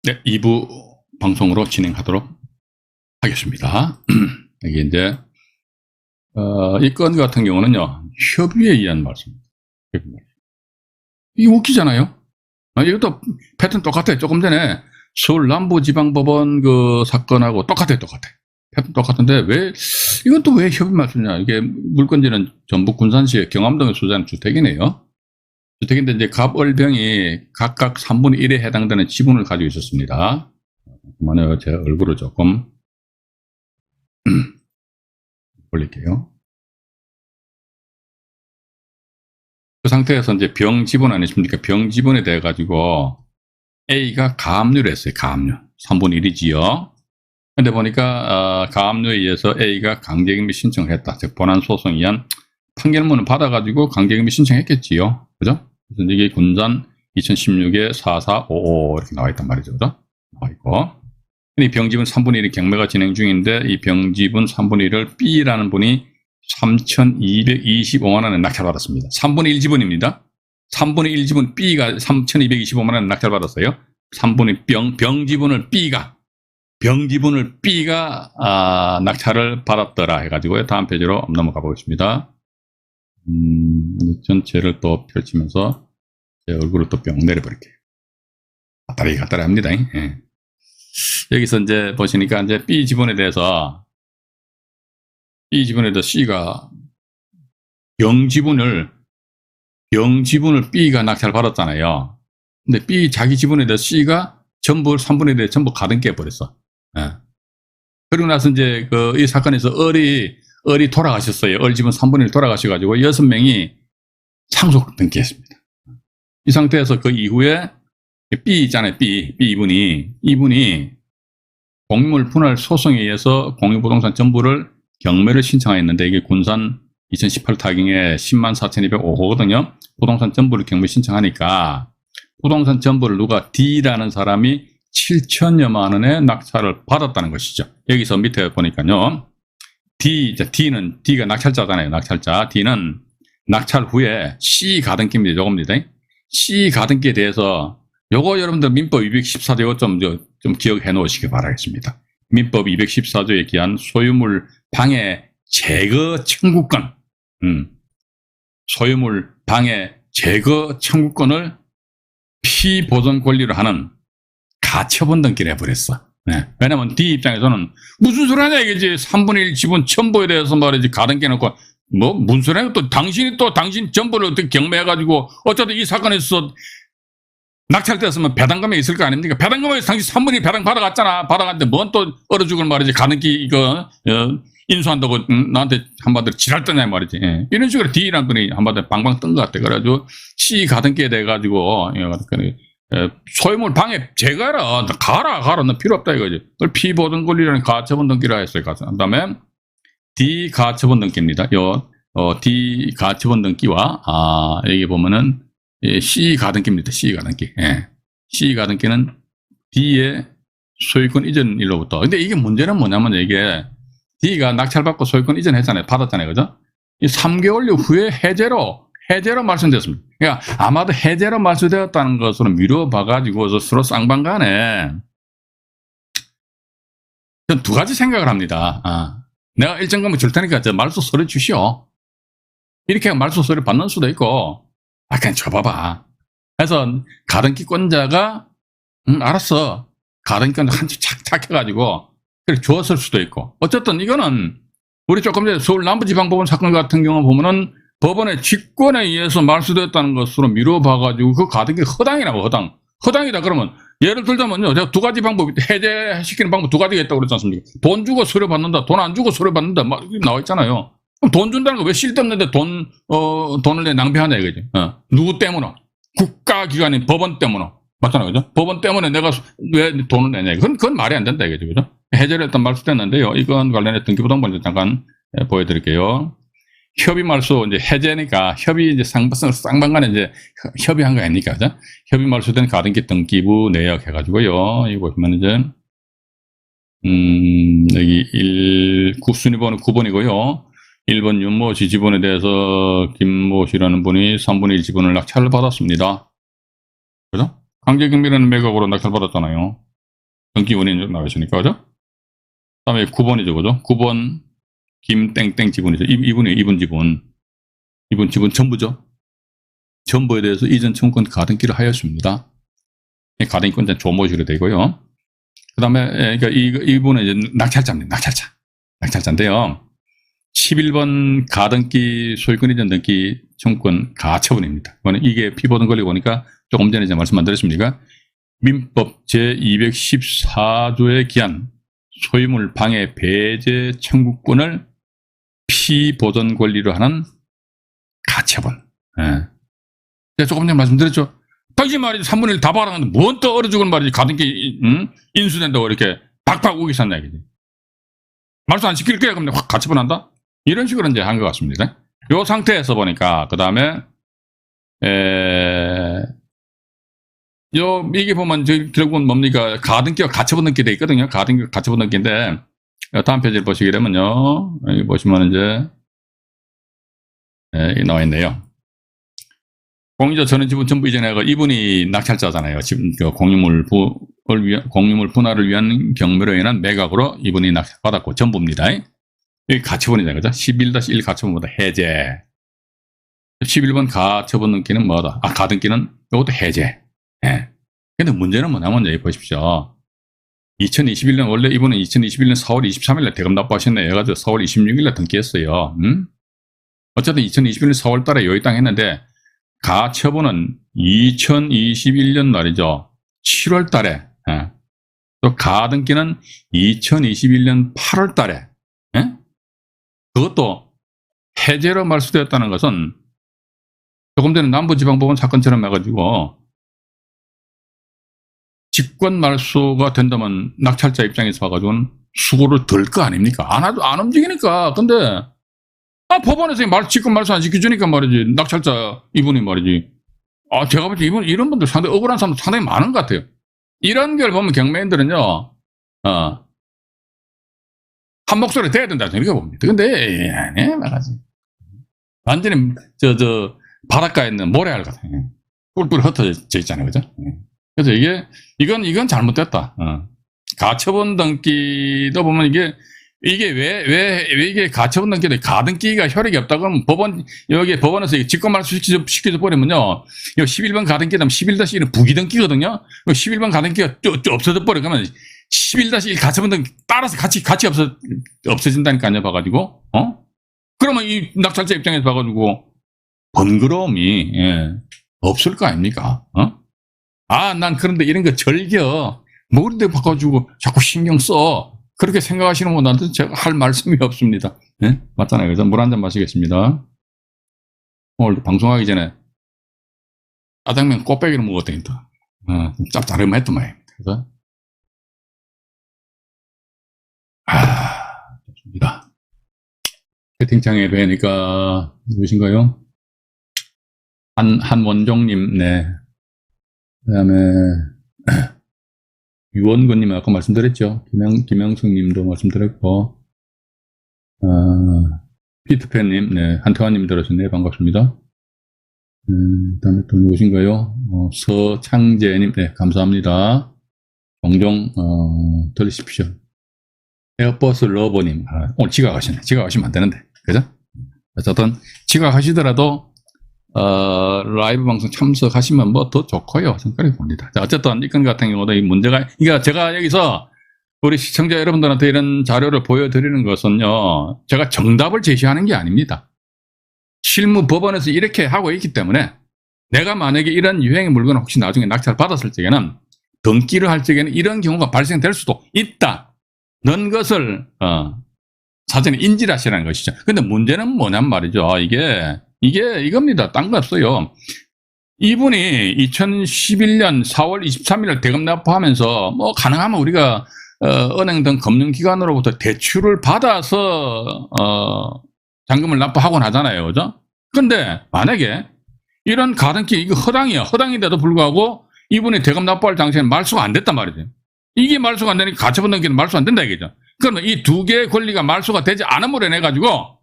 네, 2부 방송으로 진행하도록 하겠습니다. 여기 이제 이 건 같은 경우는요, 협의에 의한 말씀입니다. 이게 웃기잖아요. 이것도 패턴 똑같아요. 조금 전에 서울 남부지방법원 그 사건하고 똑같아요. 패턴 똑같은데 이것도 왜 협의 말씀이냐. 이게 물건지는 전북 군산시의 경암동에 소재하는 주택이네요. 주택인데 이제 갑을병이 각각 3분의 1에 해당되는 지분을 가지고 있었습니다. 잠깐만요. 제 얼굴을 조금 올릴게요. 그 상태에서 이제 병 지분 아니십니까? 병 지분에 대해 가지고 A가 가압류를 했어요. 가압류. 3분의 1이지요. 근데 보니까 가압류에 의해서 A가 강제격리 신청을 했다. 즉 본안 소송에 의한 판결문을 받아가지고 강제격리 신청했겠지요. 그죠? 그래서 이게 군산 2016에 4455 이렇게 나와 있단 말이죠. 그죠? 나와 있고. 이 병지분 3분의 1이 경매가 진행 중인데 이 병지분 3분의 1을 B라는 분이 3,225만 원에 낙찰받았습니다. 3분의 1 지분입니다. 3분의 1 지분 B가 3,225만 원에 낙찰받았어요. 3분의 병 지분을 B가 낙찰을 받았더라 해가지고요. 다음 페이지로 넘어가 보겠습니다. 전체를 또 펼치면서 제 얼굴을 또 뿅 내려버릴게요. 갔다리 합니다. 예. 여기서 이제 보시니까 이제 B 지분에 대해서 C가 병 지분을 B가 낙찰 받았잖아요. 근데 B 자기 지분에 대해서 C가 전부 3분의 1에 전부 가등기 해버렸어. 예. 그리고 나서 이제 이 사건에서 을이 돌아가셨어요. 을 지분 3분의 1 돌아가셔가지고 6명이 상속 등기했습니다. 이 상태에서 그 이후에 B 있잖아요. 이분이 공유물 분할 소송에 의해서 공유부동산 전부를 경매를 신청하였는데 이게 군산 2018 타경에 104,205호거든요. 부동산 전부를 경매 신청하니까 부동산 전부를 누가 D라는 사람이 7천여만 원의 낙찰을 받았다는 것이죠. 여기서 밑에 보니까요. D가 낙찰자잖아요. 낙찰자. D는 낙찰 후에 C 가등기입니다. 요겁니다. C 가등기에 대해서 요거 여러분들 민법 214조 요거 좀 기억해 놓으시기 바라겠습니다. 민법 214조에 기한 소유물 방해 제거 청구권, 소유물 방해 제거 청구권을 피보존 권리로 하는 가처분 등기를 해버렸어. 네. 왜냐면 D 입장에서는 무슨 소리 하냐 이게지. 3분의 1 지분 첨부에 대해서 말이지 가등기 해놓고 무슨 소리 하냐. 또 당신 전부를 어떻게 경매해가지고 어쨌든 이 사건에서 낙찰되었으면 배당금이 있을 거 아닙니까? 배당금에서 당신 3분의 1 배당 받아갔는데 뭔 또 얼어 죽을 말이지. 가등기 이거 인수한다고 나한테 한마디로 지랄 떠냐 말이지. 예. 이런 식으로 D라는 분이 한마디로 방방 뜬 것 같아. 그래가지고 C 가등기에 대해 가지고 소유물 방해 제거해라. 가라. 너 필요 없다 이거지. 그걸 피보존 권리라는 가처분 등기라 했어요. 그 다음에 D 가처분 등기입니다. D 가처분 등기와 여기 보면은 C 가등기입니다. C 가등기. 예. C 가등기는 D의 소유권 이전 일로부터. 근데 이게 문제는 뭐냐면 이게 D가 낙찰받고 소유권 이전했잖아요. 받았잖아요. 그죠? 이 3개월 후에 해제로 말씀드렸습니다. 그러니까 아마도 해제로 말씀되었다는 것으로 미뤄봐가지고 서로 쌍방간에 전 두 가지 생각을 합니다. 내가 일정 금액 줄 테니까 말소 서류 주시오. 이렇게 말소 서류 받는 수도 있고 그냥 줘봐봐. 그래서 가등기권자가 알았어. 가등기권자 한치 착 해가지고 그렇게 줬을 수도 있고. 어쨌든 이거는 우리 조금 전에 서울 남부지방법원 사건 같은 경우 보면은 법원의 직권에 의해서 말소되었다는 것으로 미뤄봐가지고 그 가등기 허당이라고 허당이다 그러면 예를 들자면요. 제가 두 가지 방법 해제시키는 방법 두 가지가 있다고 그랬지 않습니까? 돈 주고 서류 받는다. 돈 안 주고 서류 받는다. 막 나와 있잖아요. 그럼 돈 준다는 거 왜 쓸데없는데 돈을 내 낭비하냐 이거지. 누구 때문에? 국가기관인 법원 때문에. 맞잖아요. 그죠? 법원 때문에 내가 왜 돈을 내냐. 그건 말이 안 된다 이거죠. 그죠? 해제를 일단 말소됐는데요. 이건 관련해 등기부등본 잠깐 보여드릴게요. 협의 말소 이제 해제니까 협의 이제 쌍방간에 이제 협의한 거 아닙니까? 그죠? 협의 말소된 가등기 등기부 내역 해가지고요. 이거 보면 이제 여기 순위번호 9번이고요. 1번 윤모 씨 지분에 대해서 김모 씨라는 분이 3분의 1 지분을 낙찰을 받았습니다. 그죠? 강제경비라는 매각으로 낙찰받았잖아요. 등기 원인 나오시니까, 그죠? 다음에 9번이죠, 그죠? 9번, 김땡땡 지분이죠. 이분 지분. 이분 지분 전부죠. 전부에 대해서 이전 청구권 가등기를 하였습니다. 가등기권 조모식으로 되고요. 그 다음에, 그러니까 이분은 이제 낙찰자입니다. 낙찰자인데요. 11번 가등기 소유권 이전 등기 청구권 가처분입니다. 이게 피보던 권리 보니까 조금 전에 말씀 안 드렸습니까? 민법 제214조에 기한 소유물 방해 배제 청구권을 피보전 권리로 하는 가처분. 예. 제가 조금 전에 말씀드렸죠. 당신 말이지 3분의 1 다 받아가는데 뭔 또 얼어 죽은 말이지 가등기 인수된다고 이렇게 박박 우기 샀나 이게. 말씀 안 시킬 거야 그럼 확 가처분한다? 이런 식으로 이제 한 것 같습니다. 이 상태에서 보니까 그 다음에 이게 보면 결국은 뭡니까 가등기와 가처분 등기 돼 있거든요. 가등기 가처분 등기인데 다음 페이지를 보시게 되면요. 여기 보시면 이제 나와 있네요. 공유자 전원 지분 전부 이전해가 이분이 낙찰자잖아요. 지금 공유물 분할을 위한 경매로 인한 매각으로 이분이 낙찰받았고 전부입니다. 여기 가처분이잖아요. 그죠? 11-1 가처분보다 해제. 11번 가처분 등기는 뭐다? 가등기는 이것도 해제. 예. 근데 문제는 뭐냐면 여기 보십시오. 2021년 원래 이분은 2021년 4월 23일에 대금 납부하셨네. 해가지고 4월 26일에 등기했어요. 어쨌든 2021년 4월 달에 여기 땅 했는데 가처분은 2021년 말이죠. 7월 달에. 예. 또 가등기는 2021년 8월 달에. 예? 그것도 해제로 말소되었다는 것은 조금 전에 남부지방법원 사건처럼 해가지고 직권 말소가 된다면 낙찰자 입장에서 봐가지고는 수고를 덜 거 아닙니까? 안 움직이니까. 근데 법원에서 직권 말소 안 시켜주니까 말이지. 낙찰자 이분이 말이지. 제가 볼 때 이런 분들 상당히 억울한 사람 상당히 많은 것 같아요. 이런 걸 보면 경매인들은요, 한 목소리 돼야 된다. 저렇게 봅니다. 근데, 말하지. 완전히, 바닷가에 있는 모래알 같아요. 뿔뿔 흩어져 있잖아요. 그죠? 그래서 이건 잘못됐다. 가처분 등기도 보면 이게 왜 이게 가처분 등기인데 가등기가 효력이 없다고 하면 여기 법원에서 직권 말소 시켜줘 버리면요. 이 11번 가등기는 11-1은 부기등기거든요. 11번 가등기가 없어져 버려. 그러면 11-1 가처분 등기 따라서 같이 없어진다니까요. 봐가지고, 그러면 이 낙찰자 입장에서 봐가지고 번거로움이, 없을 거 아닙니까? 난 그런데 이런 거 즐겨. 모른데 바꿔주고 자꾸 신경 써. 그렇게 생각하시는 분한테 제가 할 말씀이 없습니다. 네? 맞잖아요. 그래서 물 한 잔 마시겠습니다. 오늘 방송하기 전에 짜장면 꽃배기를 먹었더니 또 짭짤했더만. 그래서 좋습니다. 채팅창에 뵈니까 누구신가요? 한원종님, 네. 그 다음에 유원근님 아까 말씀드렸죠. 김영숙님도 말씀드렸고, 피트팬님, 네, 한태환님 들으셨네요. 반갑습니다. 그 다음에 또 누구신가요? 서창재님, 네, 감사합니다. 종종, 들으십시오. 에어버스 러버님, 오늘 지각하시네. 지각하시면 안 되는데, 그죠? 어쨌든, 지각하시더라도, 라이브 방송 참석하시면 뭐 더 좋고요. 생각해 봅니다. 자, 어쨌든 이건 같은 경우도 이 문제가, 제가 여기서 우리 시청자 여러분들한테 이런 자료를 보여드리는 것은요, 제가 정답을 제시하는 게 아닙니다. 실무 법원에서 이렇게 하고 있기 때문에 내가 만약에 이런 유행의 물건을 혹시 나중에 낙찰 받았을 적에는 등기를 할 적에는 이런 경우가 발생될 수도 있다는 것을 사전에 인지를 하시라는 것이죠. 근데 문제는 뭐냔 말이죠. 이겁니다. 딴 거 없어요. 이분이 2011년 4월 23일 대금 납부하면서 뭐 가능하면 우리가 은행 등 금융기관으로부터 대출을 받아서 잔금을 납부하곤 하잖아요. 그죠? 근데 만약에 이런 가등기 이거 허당이야. 허당인데도 불구하고 이분이 대금 납부할 당시에는 말소가 안 됐단 말이죠. 이게 말소가 안 되니까 가처분 등기는 말소 안 된다 이거죠. 그러면 이 두 개의 권리가 말소가 되지 않음으로 인해 가지고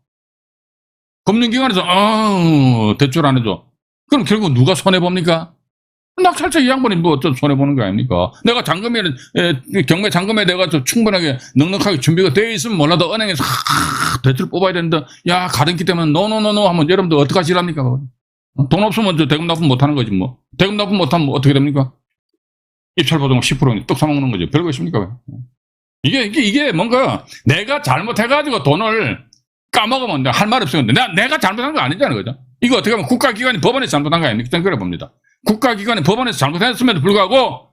금융기관에서 대출 안 해줘. 그럼 결국 누가 손해봅니까? 낙찰자 이 양반이 뭐 어떤 손해보는 거 아닙니까? 내가 잔금에는, 경매 잔금에 내가 좀 충분하게 넉넉하게 준비가 되어 있으면 몰라도 은행에서 대출 뽑아야 되는데, 야, 가등기 때문에 노노노노 하면 여러분들 어떡하시랍니까? 돈 없으면 저 대금 납부 못 하는 거지 뭐. 대금 납부 못 하면 뭐 어떻게 됩니까? 입찰보증 10% 떡 사먹는 거죠. 별거 있습니까? 이게 뭔가 내가 잘못해가지고 돈을 까먹으면 할 말 없어요. 내가 잘못한 거 아니잖아요. 그죠? 이거 어떻게 보면 국가기관이 법원에서 잘못한 거 아닙니까? 저는 그래 봅니다. 국가기관이 법원에서 잘못했음에도 불구하고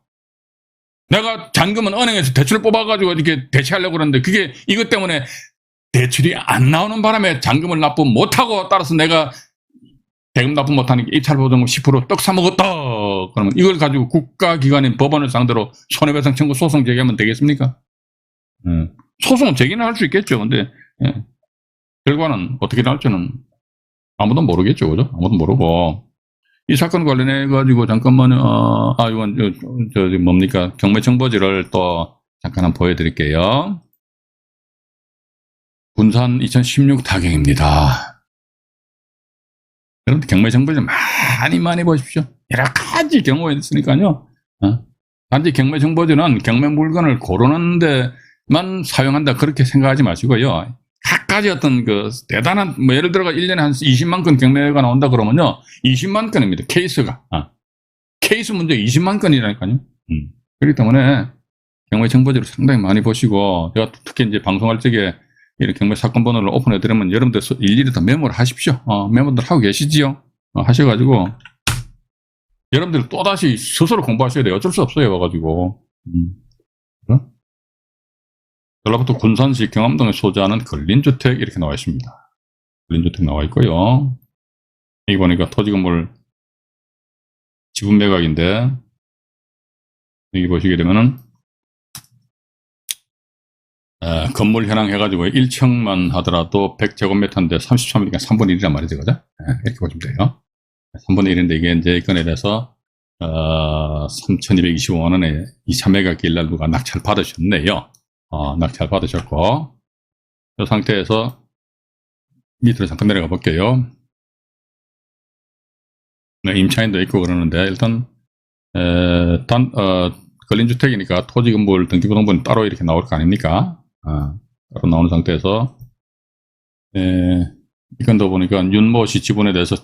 내가 잔금은 은행에서 대출을 뽑아가지고 이렇게 대체하려고 그러는데 그게 이것 때문에 대출이 안 나오는 바람에 잔금을 납부 못하고 따라서 내가 대금 납부 못하니까 입찰보증금 10%떡 사먹었다. 그러면 이걸 가지고 국가기관인 법원을 상대로 손해배상 청구 소송 제기하면 되겠습니까? 소송은 제기는 할 수 있겠죠. 근데 결과는 어떻게 나올지는 아무도 모르겠죠. 그죠? 아무도 모르고. 이 사건 관련해 가지고 잠깐만요. 이건 뭡니까? 경매 정보지를 또 잠깐 한번 보여드릴게요. 군산 2016 타경입니다. 여러분들 경매 정보지 많이 보십시오. 여러 가지 경우가 있으니까요. 단지 경매 정보지는 경매 물건을 고르는 데만 사용한다 그렇게 생각하지 마시고요. 각가지 어떤 그 대단한 뭐 예를 들어가 1년에 한 20만 건 경매가 나온다 그러면요. 20만 건입니다. 케이스가. 케이스 문제 20만 건이라니까요. 그렇기 때문에 경매 정보지를 상당히 많이 보시고 제가 특히 이제 방송할 적에 이렇게 경매 사건 번호를 오픈해 드리면 여러분들 일일이 다 메모를 하십시오. 메모들 하고 계시지요. 하셔가지고 여러분들 또다시 스스로 공부하셔야 돼요. 어쩔 수 없어요. 와가지고. 전라북도 군산시 경암동에 소재하는 근린주택 이렇게 나와 있습니다. 근린주택 나와 있고요. 여기 보니까 토지 건물 지분 매각인데 여기 보시게 되면은 건물 현황 해가지고 1층만 하더라도 100제곱미터인데 33이니까 3분의 1이란 말이죠. 그죠? 이렇게 보시면 돼요. 3분의 1인데 이게 이제 건에 대해서 3,225만원에 2차 매각일 날 누가 낙찰 받으셨네요. 낙찰 받으셨고 이 상태에서 밑으로 잠깐 내려가 볼게요. 임차인도 있고 그러는데 일단 근린주택이니까 토지건물 등기부등본이 따로 이렇게 나올 거 아닙니까? 따로 나오는 상태에서 이 건도 보니까 윤모 씨 지분에 대해서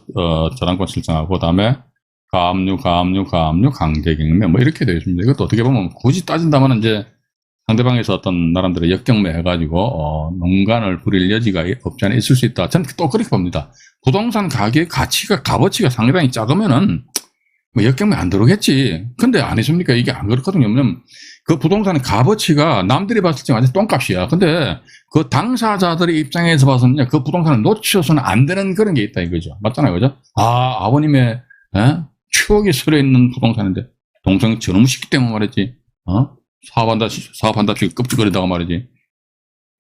저당권 설정하고 그다음에 가압류, 강제경매 뭐 이렇게 되어 있습니다. 이것도 어떻게 보면 굳이 따진다면 이제 상대방에서 어떤 나름대로 역경매 해가지고 농간을 부릴 여지가 없지 않아 있을 수 있다. 저는 또 그렇게 봅니다. 부동산 가격의 값어치가 상당히 작으면은 뭐 역경매 안 들어오겠지. 근데 아니십니까? 이게 안 그렇거든요. 왜냐면 그 부동산의 값어치가 남들이 봤을 때 완전 똥값이야. 근데 그 당사자들의 입장에서 봐서는 그 부동산을 놓쳐서는 안 되는 그런 게 있다 이거죠. 맞잖아요. 그죠? 아버님의 추억이 서려 있는 부동산인데 동생이 저놈 시기 때문에 말이지. 사업한다시 껍질거리다가 말이지.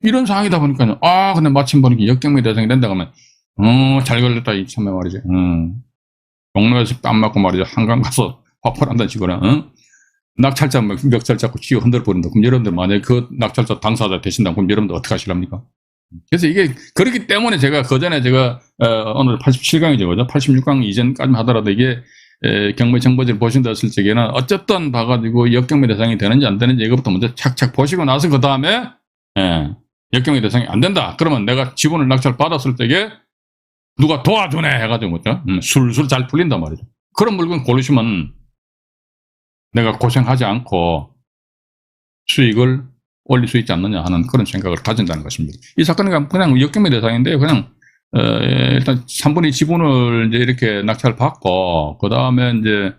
이런 상황이다 보니까요. 근데 마침 보니까 역경매 대상이 된다고 하면 잘 걸렸다 이참에 말이지. 종로에서 뺨 맞고 말이죠. 한강 가서 화풀한다는 식으로 낙찰자 멱살 잡고 쥐어 흔들어 버린다. 그럼 여러분들 만약에 그 낙찰자 당사자 되신다면 그럼 여러분들 어떻게 하시랍니까? 그래서 이게 그렇기 때문에 제가 그전에 오늘 87강이죠. 그죠? 86강 이전까지 하더라도 이게 경매 정보지를 보신다 했을 적에는 어쨌든 봐가지고 역경매 대상이 되는지 안 되는지 이것부터 먼저 착착 보시고 나서 그 다음에 역경매 대상이 안 된다. 그러면 내가 지분을 낙찰 받았을 적에 누가 도와주네 해가지고 뭐죠? 술술 잘 풀린단 말이죠. 그런 물건 고르시면 내가 고생하지 않고 수익을 올릴 수 있지 않느냐 하는 그런 생각을 가진다는 것입니다. 이 사건은 그냥 역경매 대상인데 그냥 일단 3분의 지분을 이제 이렇게 낙찰 받고 그 다음에 이제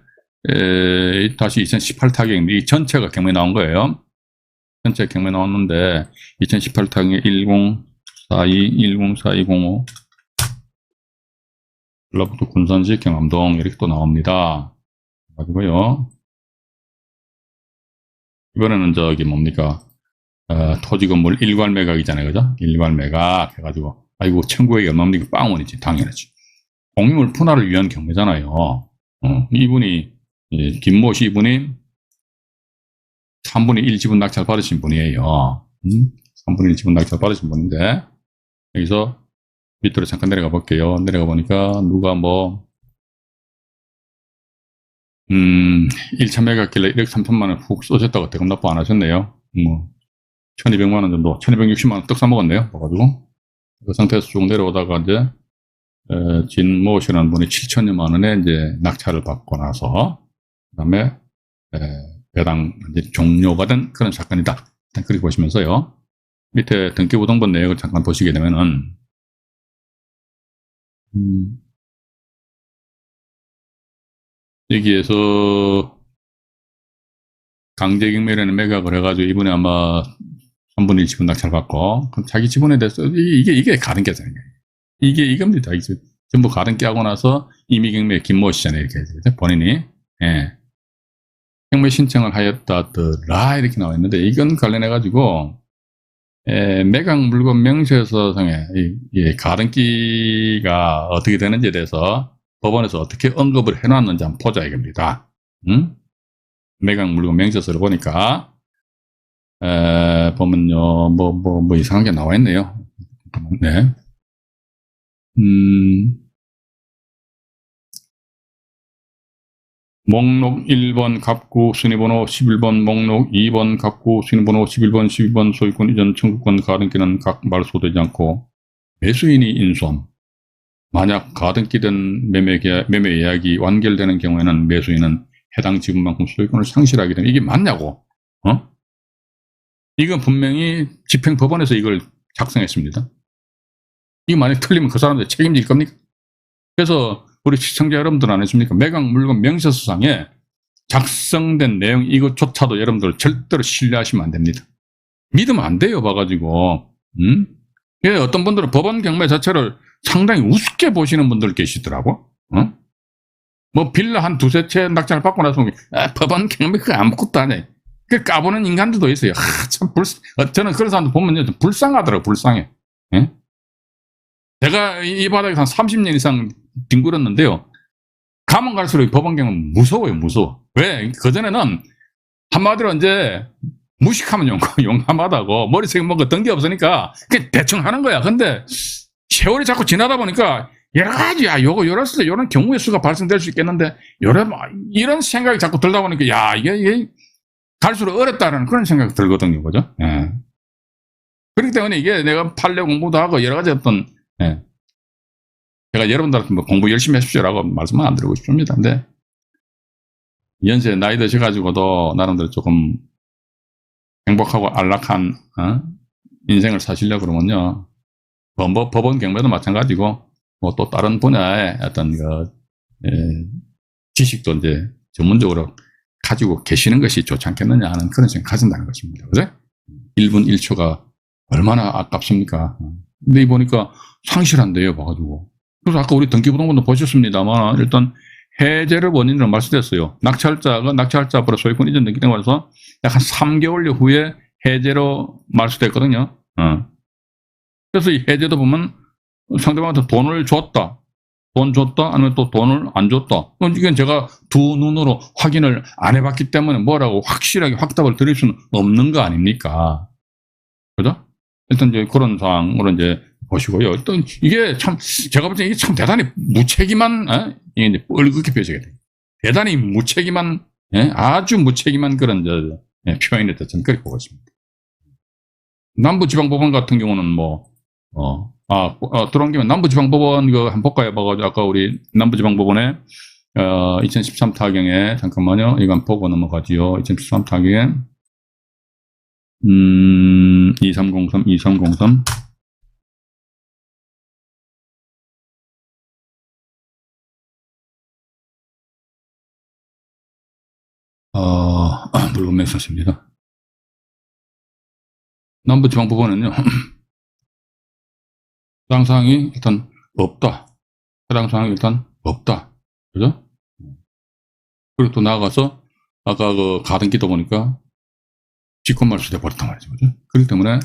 다시 2018 타경인데 이 전체가 경매 나온 거예요. 전체 경매 나왔는데 2018 타경에 104205 전라북도 군산시 경암동 이렇게 또 나옵니다. 가지고요. 이번에는 뭡니까? 토지 건물 일괄 매각이잖아요. 그죠? 일괄 매각 해가지고 아이고 청구액이 얼마입니까? 빵원이지 당연하지. 공유물 분할을 위한 경매잖아요. 이분이 김모 씨 이분이 3분의 1 지분 낙찰 받으신 분이에요. 3분의 1 지분 낙찰 받으신 분인데 여기서 밑으로 잠깐 내려가 볼게요. 내려가 보니까 누가 뭐 1차 매각길래 1억 3천만 원 훅 쏘셨다고 대금 납부 안 하셨네요. 1200만 원 정도, 1260만 원 떡 사먹었네요. 봐가지고. 그 상태에서 쭉 내려오다가 이제, 진모 씨라는 분이 7천여만 원에 이제 낙찰을 받고 나서, 그 다음에, 배당 이제 종료가 된 그런 사건이다. 일단 그렇게 보시면서요. 밑에 등기부등본 내역을 잠깐 보시게 되면은, 여기에서 강제경매라는 매각을 해가지고 이번에 아마 3분의 1 지분 낙찰 받고, 그럼 자기 지분에 대해서 이게 가등기잖아요. 이게 이겁니다. 이게 전부 가등기 하고 나서 임의경매 김모 씨잖아요. 이렇게 본인이 경매 신청을 하였다더라 이렇게 나와 있는데, 이건 관련해 가지고 매각 물건 명세서상에 이 가등기가 어떻게 되는지에 대해서 법원에서 어떻게 언급을 해놨는지 한번 보자 이겁니다. 매각 물건 명세서를 보니까 보면요 뭐 이상한 게 나와 있네요. 네. 목록 1번 갑구 순위번호 11번, 목록 2번 갑구 순위번호 11번, 12번 소유권 이전 청구권 가등기는 각 말소되지 않고 매수인이 인수함. 만약 가등기된 매매 예약이 완결되는 경우에는 매수인은 해당 지분만큼 소유권을 상실하게 되면 이게 맞냐고. 이건 분명히 집행법원에서 이걸 작성했습니다. 이거 만약 틀리면 그 사람들 책임질 겁니까? 그래서 우리 시청자 여러분들 안 했습니까? 매각 물건 명세서상에 작성된 내용 이것조차도 여러분들 절대로 신뢰하시면 안 됩니다. 믿으면 안 돼요, 봐가지고. 어떤 분들은 법원 경매 자체를 상당히 우습게 보시는 분들 계시더라고. 뭐 빌라 한 두세 채 낙찰을 받고 나서 법원 경매 그거 아무것도 안 해. 그 까보는 인간들도 있어요. 저는 그런 사람들 보면 좀 불쌍하더라고요, 불쌍해. 예? 제가 이 바닥에서 한 30년 이상 뒹굴었는데요. 가면 갈수록 법원 경우는 무서워요, 무서워. 왜? 그전에는 한마디로 이제 무식하면 용감하다고 머릿속에 뭔가 던기 없으니까 그냥 대충 하는 거야. 근데 세월이 자꾸 지나다 보니까 여러 가지, 요랬을 때 요런 경우의 수가 발생될 수 있겠는데, 이런 생각이 자꾸 들다 보니까, 이게 갈수록 어렵다는 그런 생각이 들거든요. 그죠? 예. 그렇기 때문에 이게 내가 판례 공부도 하고 여러 가지 어떤, 제가 여러분들한테 뭐 공부 열심히 하십시오라고 말씀은 안 드리고 싶습니다. 근데 연세 나이 드셔가지고도 나름대로 조금 행복하고 안락한 인생을 사시려고 그러면요, 법원 경매도 마찬가지고 뭐 또 다른 분야의 어떤 지식도 이제 전문적으로 가지고 계시는 것이 좋지 않겠느냐 하는 그런 생각 가진다는 것입니다. 그죠? 1분 1초가 얼마나 아깝습니까? 근데 이 보니까 상실한대요, 봐가지고. 그래서 아까 우리 등기부등본도 보셨습니다만, 일단 해제를 원인으로 말씀드렸어요. 낙찰자가 낙찰자 앞으로 소유권 이전 등기되고 나서 약 한 3개월 후에 해제로 말소됐거든요. 그래서 이 해제도 보면 상대방한테 돈을 줬다, 돈 줬다, 아니면 또 돈을 안 줬다. 이건 제가 두 눈으로 확인을 안 해봤기 때문에 뭐라고 확실하게 확답을 드릴 수는 없는 거 아닙니까? 그죠? 일단 이제 그런 상황으로 이제 보시고요. 일단 이게 참, 제가 볼 때 이게 참 대단히 무책임한, 이게 이제 뻘겋게 표시가 돼요. 대단히 무책임한, 아주 무책임한 그런 표현이 됐다. 저는 그렇게 보고 있습니다. 남부지방법원 같은 경우는 뭐, 들어온 김에 남부지방법원 이거 한번 볼까요? 봐가지고 아까 우리 남부지방법원에 2013 타경에 잠깐만요. 이거 한번 보고 넘어가지요. 2013 타경에 2303 물건 명세서입니다. 남부지방법원은요, 해당 사항이 일단 없다. 해당 사항이 일단 없다. 그죠? 그리고 또 나아가서 아까 그 가등기도 보니까 직권말소돼 버렸단 말이죠. 그죠? 그렇기 때문에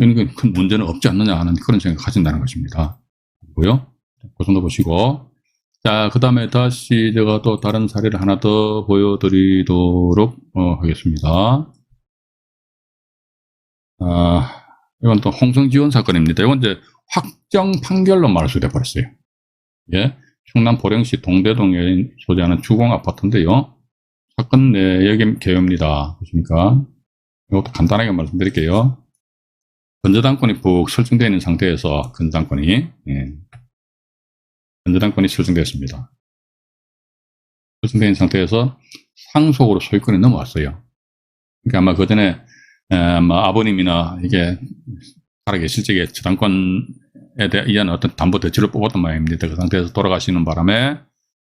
이건 큰 문제는 없지 않느냐 하는 그런 생각을 가진다는 것입니다. 그리고요, 그 정도 보시고, 자, 그 다음에 다시 제가 또 다른 사례를 하나 더 보여드리도록 하겠습니다. 이건 또 홍성지원 사건입니다. 이건 이제 확정 판결로 말소돼 버렸어요. 예. 충남 보령시 동대동에 소재하는 주공 아파트인데요. 사건 내역의 개요입니다. 보십니까? 이것도 간단하게 말씀드릴게요. 건저당권이 푹 설정되어 있는 상태에서 건저당권이 설정되었습니다. 설정되어 있는 상태에서 상속으로 소유권이 넘어왔어요. 그러니까 아마 그 전에 아버님이나 이게 살아계실 적에 저당권에 의한 어떤 담보 대출을 뽑았던 모양입니다. 그 상태에서 돌아가시는 바람에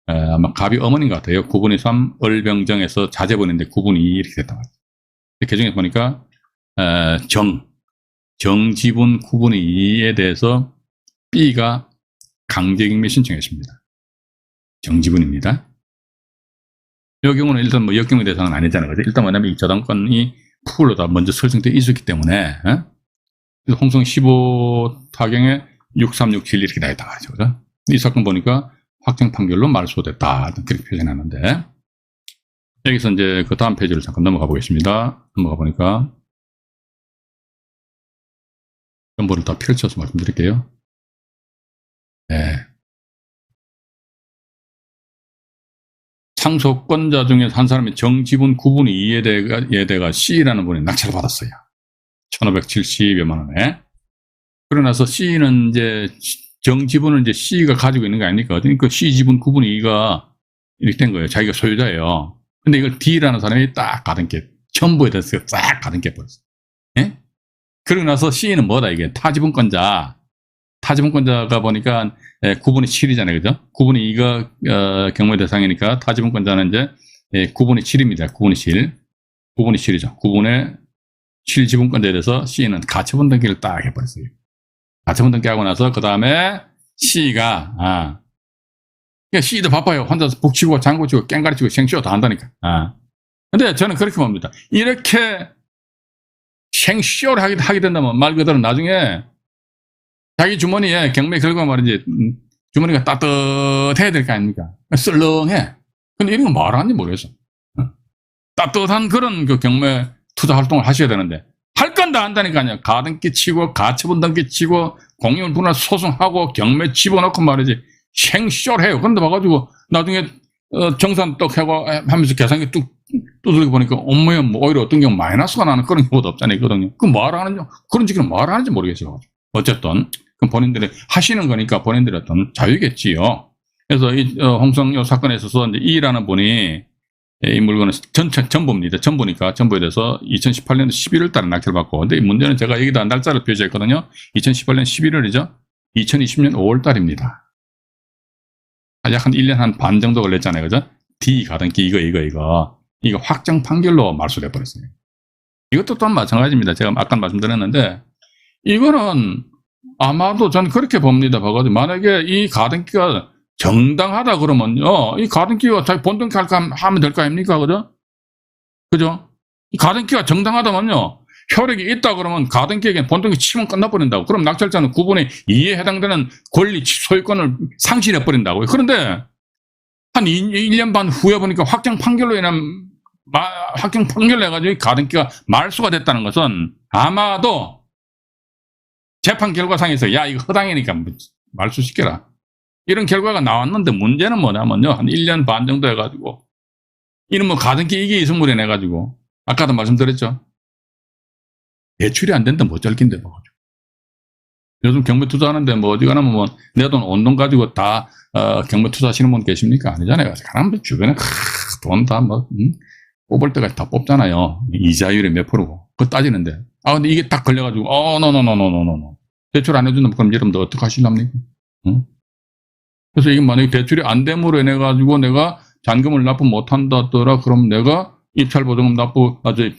아마 갑이 어머님 같아요. 9분의 3 을병정에서 자제분인데 9분의 2 이렇게 됐단 말이에요. 개정에 보니까 정지분 9분의 2에 대해서 B가 강제경매 신청했습니다. 정지분입니다. 이 경우는 일단 뭐 역경매 대상은 아니잖아요. 그죠? 일단 뭐냐면 이 저당권이 풀로 다 먼저 설정되어 있었기 때문에 홍성 15 타경에 6367 이렇게 나있단 말이죠. 그죠? 이 사건 보니까 확정 판결로 말소됐다. 그렇게 표현하는데 여기서 이제 그 다음 페이지를 잠깐 넘어가 보겠습니다. 넘어가 보니까 전부를 다 펼쳐서 말씀드릴게요. 네. 상속권자 중에 한 사람이 정지분 9분의 2에 대가 C라는 분이 낙찰을 받았어요. 1,570여만 원에. 그러나서 C는 이제 정지분을 이제 C가 가지고 있는 거 아닙니까? 그러니까 C 지분 9분의 2가 이렇게 된 거예요. 자기가 소유자예요. 근데 이걸 D라는 사람이 딱 가등게, 첨부에 대해서 싹 가등게 버렸어요. 예? 그러고 나서 C는 뭐다, 이게? 타지분권자. 타지분권자가 보니까 9분의 7이잖아요. 그죠? 9분의 2가 경매 대상이니까 타지분권자는 이제 9분의 7입니다. 9분의 7. 9분의 7이죠. 9분의 7 지분권자에 대해서 C는 가처분 등기를 딱 해버렸어요. 가처분 등기하고 나서 그 다음에 C가 그러니까 C도 바빠요. 혼자서 북치고 장구치고 깽가리치고 생쇼 다 한다니까. 근데 저는 그렇게 봅니다. 이렇게 생쇼를 하게 된다면 말 그대로 나중에 자기 주머니에 경매 결과 말이지 주머니가 따뜻해야 될 거 아닙니까? 썰렁해. 근데 이런 거 말하는지 모르겠어. 따뜻한 그런 그 경매 투자 활동을 하셔야 되는데 할 건 다 한다니까요. 가등기 치고 가처분 등기 치고 공유물 분할 소송하고 경매 집어넣고 말이지 생쇼해요. 그런데 봐가지고 나중에 정산 떡 하고 하면서 계산기 뚝 두들겨 보니까 엄마야 뭐 오히려 어떤 경우 마이너스가 나는 그런 경우도 없잖아요. 그 말하는지 그런 지금 말하는지 모르겠어요. 어쨌든 본인들이 하시는 거니까 본인들의 어떤 자유겠지요. 그래서 이 홍성 사건에 있어서 이제 E라는 분이 이 물건은 전부입니다. 전부니까 전부에 대해서 2018년 11월 달에 낙찰을 받고, 근데 이 문제는 제가 여기다 날짜를 표시했거든요. 2018년 11월이죠. 2020년 5월 달입니다. 약 한 1년 한 반 정도 걸렸잖아요. 그죠? D 가등기 이거 확정 판결로 말소돼 버렸어요. 이것도 또한 마찬가지입니다. 제가 아까 말씀드렸는데 이거는 아마도 저는 그렇게 봅니다. 만약에 이 가등기가 정당하다 그러면요, 이 가등기가 자기 본등기 하면 될 거 아닙니까? 그죠? 이 가등기가 정당하다면요, 효력이 있다 그러면 가등기에게 본등기 치면 끝나버린다고. 그럼 낙찰자는 9분의 2에 해당되는 권리 소유권을 상실해버린다고요. 그런데 한 1년 반 후에 보니까 확정 판결로 인한 확정 판결로 해가지고 가등기가 말소가 됐다는 것은 아마도 재판 결과상에서 야 이거 허당이니까 말소시켜라 이런 결과가 나왔는데, 문제는 뭐냐면요, 한 1년 반 정도 해가지고 이는 뭐 가등기 이게 이승물에 내가지고 아까도 말씀드렸죠. 대출이 안 된다 못 잘긴데 뭐. 요즘 경매 투자하는데 뭐 어디 가면 뭐 내 돈 온 돈 가지고 다 경매 투자하시는 분 계십니까? 아니잖아요. 사람들 주변에 돈 다 뭐 뽑을 때까지 다 뽑잖아요. 이자율이 몇 프로고 그거 따지는데 근데 이게 딱 걸려가지고 노 대출 안 해준다면 그럼 여러분들 어떻게 하실랍니까? 응? 그래서 이게 만약에 대출이 안 됨으로 인해 가지고 내가 잔금을 납부 못한다더라 그럼 내가 입찰보증금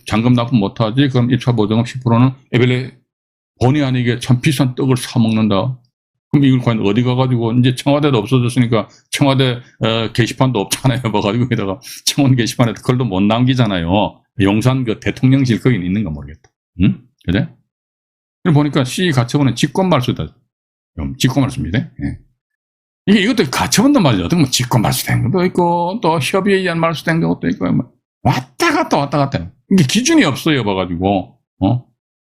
잔금 납부 못하지. 그럼 입찰보증금 10%는 에벨레 본의 아니게 참 비싼 떡을 사 먹는다. 그럼 이걸 과연 어디 가가지고, 이제 청와대도 없어졌으니까 청와대 게시판도 없잖아요. 봐가지고 여기다가 청원 게시판에 글도 못 남기잖아요. 용산 그 대통령실 거기 있는가 모르겠다. 응? 그래? 보니까 C 가처분은 직권말소다. 직권말소입니다. 예. 이것도 가처분도 말이죠. 어떻게 뭐 직권 말소된 것도 있고, 또 협의에 의한 말소된 것도 있고, 왔다 갔다. 이게 기준이 없어요, 봐가지고.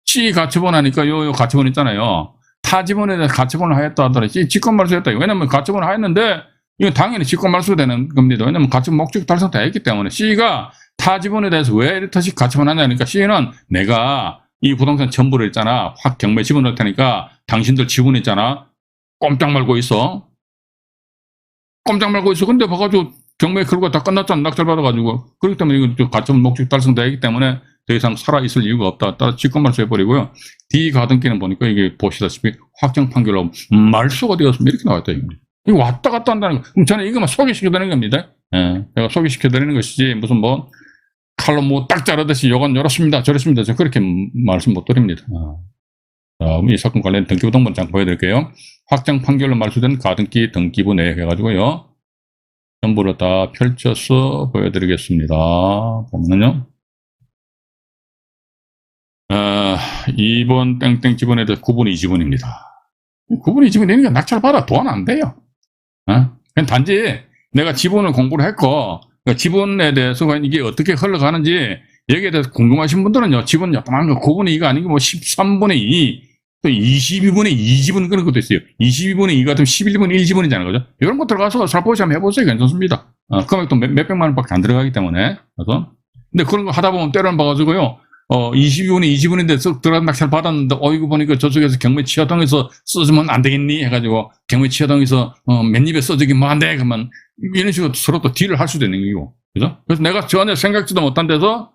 C 가처분 하니까 요 가처분 있잖아요. 타 지분에 대해서 가처분을 하였다 하더라도 직권 말소했다. 왜냐면 가처분을 하였는데, 이건 당연히 직권 말소되는 겁니다. 왜냐면 가처분 목적 달성다 했기 때문에. C가 타 지분에 대해서 왜 이렇듯이 가처분 하냐니까 C는 내가 이 부동산 전부를 있잖아. 확 경매 집어넣을 테니까 당신들 지분 있잖아. 꼼짝 말고 있어. 꼼짝 말고 있어. 근데 봐가지고 경매 결과 다 끝났잖아. 낙찰받아가지고. 그렇기 때문에 이건 가처분 목적 달성되기 때문에 더 이상 살아있을 이유가 없다. 따라 직권 말소해버리고요. D 가등기는 보니까 이게 보시다시피 확정 판결로 말소가 되었으면 이렇게 나왔다. 이거 왔다 갔다 한다는 거. 그럼 저는 이거만 소개시켜드리는 겁니다. 예, 제가 소개시켜드리는 것이지 무슨 뭐 칼로 뭐 딱 자르듯이 요건 요렇습니다. 저렇습니다. 저 그렇게 말씀 못 드립니다. 이 사건 관련 등기부등본 잠깐 보여드릴게요. 확정 판결로 말소된 가등기 등기부 내역 해가지고요. 전부를 다 펼쳐서 보여드리겠습니다. 보면은요. 2번 땡땡 지분에 대해서 9분 2지분입니다. 9분 2지분 되니까 낙찰받아 돈 안 돼요. 그냥 단지 내가 지분을 공부를 했고 그러니까 지분에 대해서 이게 어떻게 흘러가는지 여기에 대해서 궁금하신 분들은요. 지분 요만한 거 9분의 2가 아니고 뭐 13분의 2, 또 22분의 2지분 그런 것도 있어요. 22분의 2 같으면 11분의 1지분이잖아요. 그죠? 이런 거 들어가서 살포시 한번 해보세요. 괜찮습니다. 금액도 몇백만 원밖에 안 들어가기 때문에. 그래서 근데 그런 거 하다 보면 때려는 봐가지고요. 22분의 2지분인데 쓱 들어간 낙찰 받았는데, 이거 보니까 저쪽에서 경매 취하동에서 써주면 안 되겠니? 해가지고, 경매 취하동에서, 맨입에 써주긴 뭐 안 돼? 그러면, 이런 식으로 서로 또 딜을 할 수도 있는 거고. 그죠? 그래서 내가 전혀 생각지도 못한 데서,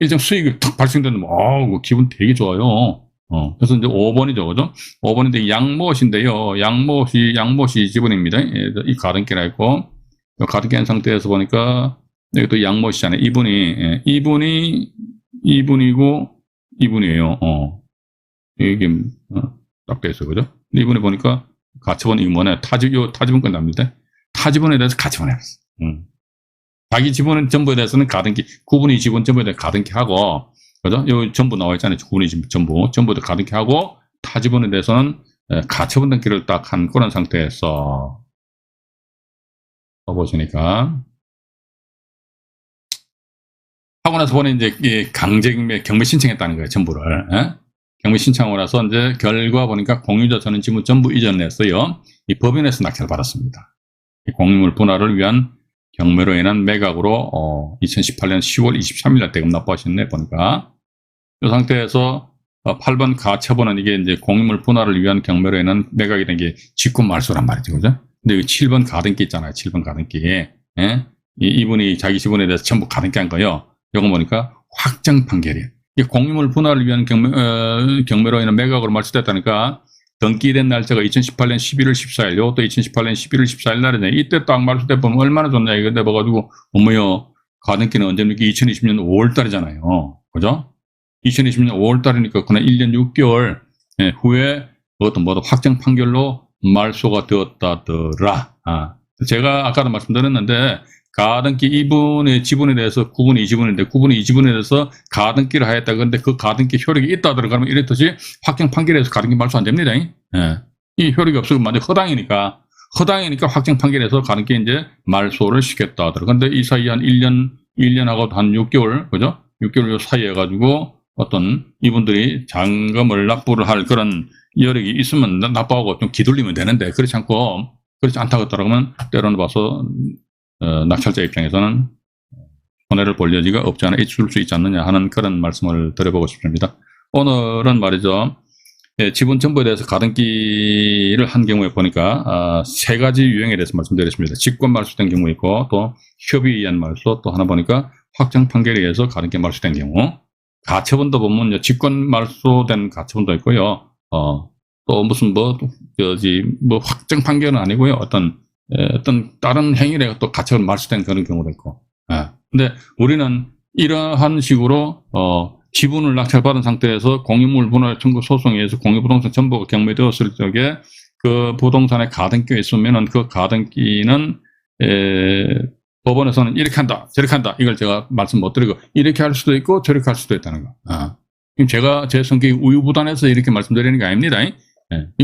일정 수익이 탁 발생되는, 기분 되게 좋아요. 그래서 이제 5번이죠. 그죠? 5번인데 양못인데요. 양못이 지분입니다. 이 가등기라 있고, 가등기 한 상태에서 보니까, 여기 또 양못이잖아요. 이분이고, 이분이에요. 이게, 딱 돼 있어요. 그죠? 이분이 보니까, 가처분, 이거 뭐냐. 타지분 끝납니다. 타지분에 대해서 가처분 해봤어. 자기 지분은 전부에 대해서는 가등기, 9분의 지분 전부에 대해서 가등기 하고, 그죠? 여기 전부 나와 있잖아요. 9분의 지분 전부에 대해서 가등기 하고, 타지분에 대해서는 가처분 등기를 딱 한 그런 상태에서, 보시니까, 하고 나서 보니 이제 경매 신청했다는 거예요. 전부를. 경매 신청을 해서 이제 결과 보니까 공유자 전원 지분 전부 이전을 했어요. 이 법인에서 낙찰을 받았습니다. 이 공유물 분할을 위한 경매로 인한 매각으로 2018년 10월 23일 날 대금 납부하셨네 보니까 이 상태에서 8번 가처분은 이게 이제 공유물 분할을 위한 경매로 인한 매각이 된 게 직권 말소란 말이죠. 그죠? 근데 여기 7번 가등기 있잖아요. 7번 가등기. 이분이 자기 지분에 대해서 전부 가등기 한 거예요. 요거 보니까 확정 판결이에요. 공유물 분할을 위한 경매로 인한 매각으로 말소됐다니까 등기된 날짜가 2018년 11월 14일, 요것도 2018년 11월 14일 날이네. 이때 딱 말소돼 보면 얼마나 좋냐 이거 내봐가지고 어머요 가등기는 언제입니까? 2020년 5월 달이잖아요. 그죠? 2020년 5월 달이니까 그냥 1년 6개월 후에 그것도 모두 확정 판결로 말소가 되었다더라. 제가 아까도 말씀드렸는데 가등기 이분의 지분에 대해서 9분의 2지분인데 9분의 2지분에 대해서 가등기를 하였다. 그런데 그 가등기 효력이 있다 들어가면 이랬듯이 확정 판결에서 가등기 말소 안 됩니다. 이 효력이 없으면 완전 허당이니까 확정 판결에서 가등기 이제 말소를 시켰다 하더라고요. 근데 이 사이 한 1년하고 한 6개월, 그죠? 6개월 사이에 가지고 어떤 이분들이 잔금을 납부를 할 그런 여력이 있으면 납부하고 좀 기둘리면 되는데 그렇지 않다고 그러면 때로는 봐서 낙찰자 입장에서는 손해를 볼 여지가 없지 않아 있을 수 있지 않느냐 하는 그런 말씀을 드려보고 싶습니다. 오늘은 말이죠. 지분 전부에 대해서 가등기를 한 경우에 보니까 세 가지 유형에 대해서 말씀드렸습니다. 직권 말소된 경우 있고 또 협의에 의한 말소 또 하나 보니까 확정 판결에 의해서 가등기 말소된 경우 가처분도 보면 직권 말소된 가처분도 있고요. 또 무슨 확정 판결은 아니고요. 어떤 다른 행위에 또 가처분 말소된 그런 경우도 있고. 근데 우리는 이러한 식으로, 지분을 낙찰받은 상태에서 공유물 분할 청구 소송에 의해서 공유부동산 전부가 경매되었을 적에 그 부동산에 가등기가 있으면은 그 가등기는, 법원에서는 이렇게 한다, 저렇게 한다. 이걸 제가 말씀 못 드리고 이렇게 할 수도 있고 저렇게 할 수도 있다는 거. 제가 제 성격이 우유부단해서 이렇게 말씀드리는 게 아닙니다.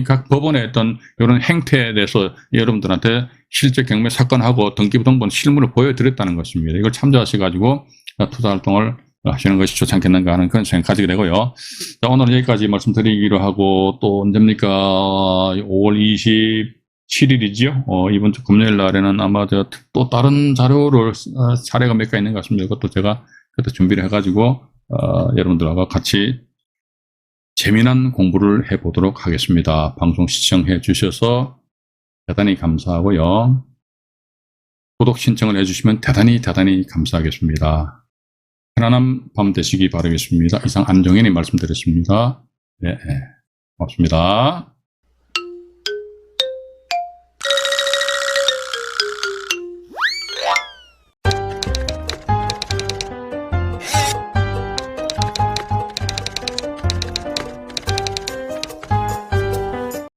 각 법원의 어떤 이런 행태에 대해서 여러분들한테 실제 경매 사건하고 등기부등본 실물을 보여드렸다는 것입니다. 이걸 참조하셔가지고 투자활동을 하시는 것이 좋지 않겠는가 하는 그런 생각 가지게 되고요. 자, 오늘은 여기까지 말씀드리기로 하고 또 언제입니까? 5월 7일이지요. 이번 주 금요일 날에는 아마 제가 또 다른 자료를 사례가 몇 개 있는 것 같습니다. 이것도 제가 그때 준비를 해가지고 여러분들하고 같이 재미난 공부를 해보도록 하겠습니다. 방송 시청해 주셔서 대단히 감사하고요. 구독 신청을 해주시면 대단히 감사하겠습니다. 편안한 밤 되시기 바라겠습니다. 이상 안정현이 말씀드렸습니다. 네, 고맙습니다.